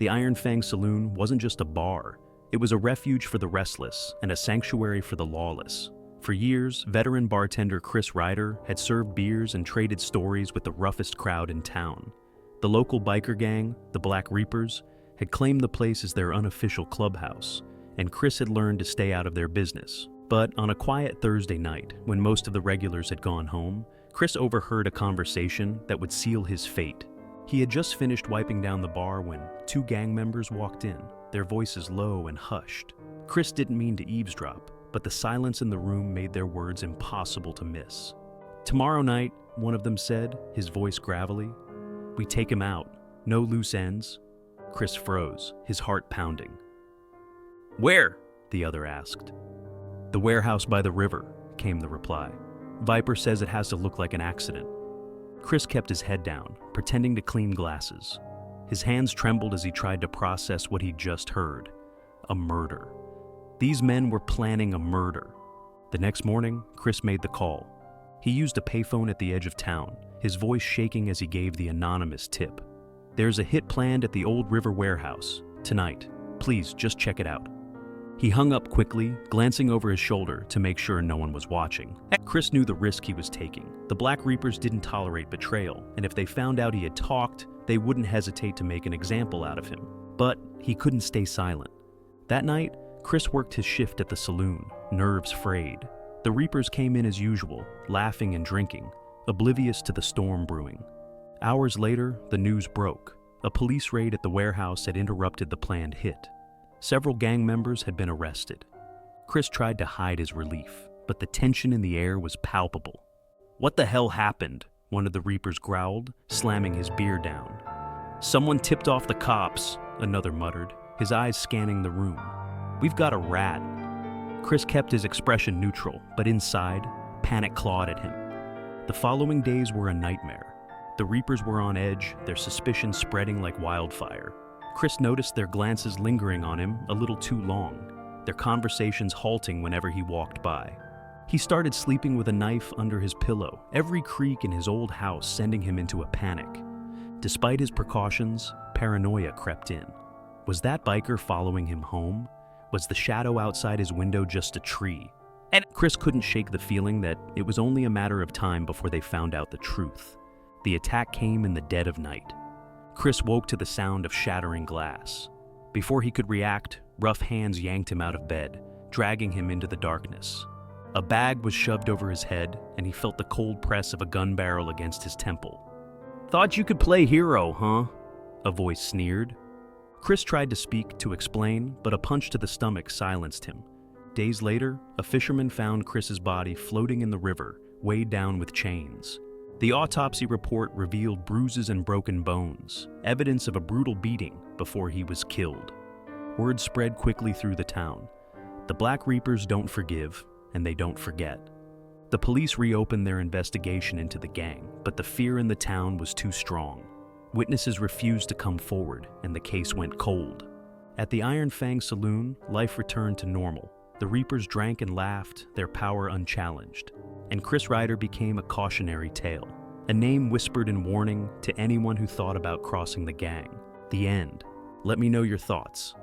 The Iron Fang Saloon wasn't just a bar, it was a refuge for the restless and a sanctuary for the lawless. For years, veteran bartender Chris Ryder had served beers and traded stories with the roughest crowd in town. The local biker gang, the Black Reapers, had claimed the place as their unofficial clubhouse, and Chris had learned to stay out of their business. But on a quiet Thursday night, when most of the regulars had gone home, Chris overheard a conversation that would seal his fate. He had just finished wiping down the bar when two gang members walked in, their voices low and hushed. Chris didn't mean to eavesdrop, but the silence in the room made their words impossible to miss. "Tomorrow night," one of them said, his voice gravelly, "we take him out. No loose ends." Chris froze, his heart pounding. "Where?" the other asked. "The warehouse by the river," came the reply. "Viper says it has to look like an accident." Chris kept his head down, pretending to clean glasses. His hands trembled as he tried to process what he'd just heard. A murder. These men were planning a murder. The next morning, Chris made the call. He used a payphone at the edge of town, his voice shaking as he gave the anonymous tip. "There's a hit planned at the Old River Warehouse, tonight. Please, just check it out." He hung up quickly, glancing over his shoulder to make sure no one was watching. Chris knew the risk he was taking. The Black Reapers didn't tolerate betrayal, and if they found out he had talked, they wouldn't hesitate to make an example out of him. But he couldn't stay silent. That night, Chris worked his shift at the saloon, nerves frayed. The Reapers came in as usual, laughing and drinking, oblivious to the storm brewing. Hours later, the news broke. A police raid at the warehouse had interrupted the planned hit. Several gang members had been arrested. Chris tried to hide his relief, but the tension in the air was palpable. "What the hell happened?" one of the Reapers growled, slamming his beer down. "Someone tipped off the cops," another muttered, his eyes scanning the room. "We've got a rat." Chris kept his expression neutral, but inside, panic clawed at him. The following days were a nightmare. The Reapers were on edge, their suspicions spreading like wildfire. Chris noticed their glances lingering on him a little too long, their conversations halting whenever he walked by. He started sleeping with a knife under his pillow, every creak in his old house sending him into a panic. Despite his precautions, paranoia crept in. Was that biker following him home? Was the shadow outside his window just a tree? And Chris couldn't shake the feeling that it was only a matter of time before they found out the truth. The attack came in the dead of night. Chris woke to the sound of shattering glass. Before he could react, rough hands yanked him out of bed, dragging him into the darkness. A bag was shoved over his head, and he felt the cold press of a gun barrel against his temple. "Thought you could play hero, huh?" a voice sneered. Chris tried to speak, to explain, but a punch to the stomach silenced him. Days later, a fisherman found Chris's body floating in the river, weighed down with chains. The autopsy report revealed bruises and broken bones, evidence of a brutal beating before he was killed. Word spread quickly through the town. The Black Reapers don't forgive, and they don't forget. The police reopened their investigation into the gang, but the fear in the town was too strong. Witnesses refused to come forward, and the case went cold. At the Iron Fang Saloon, life returned to normal. The Reapers drank and laughed, their power unchallenged. And Chris Ryder became a cautionary tale, a name whispered in warning to anyone who thought about crossing the gang. The end. Let me know your thoughts.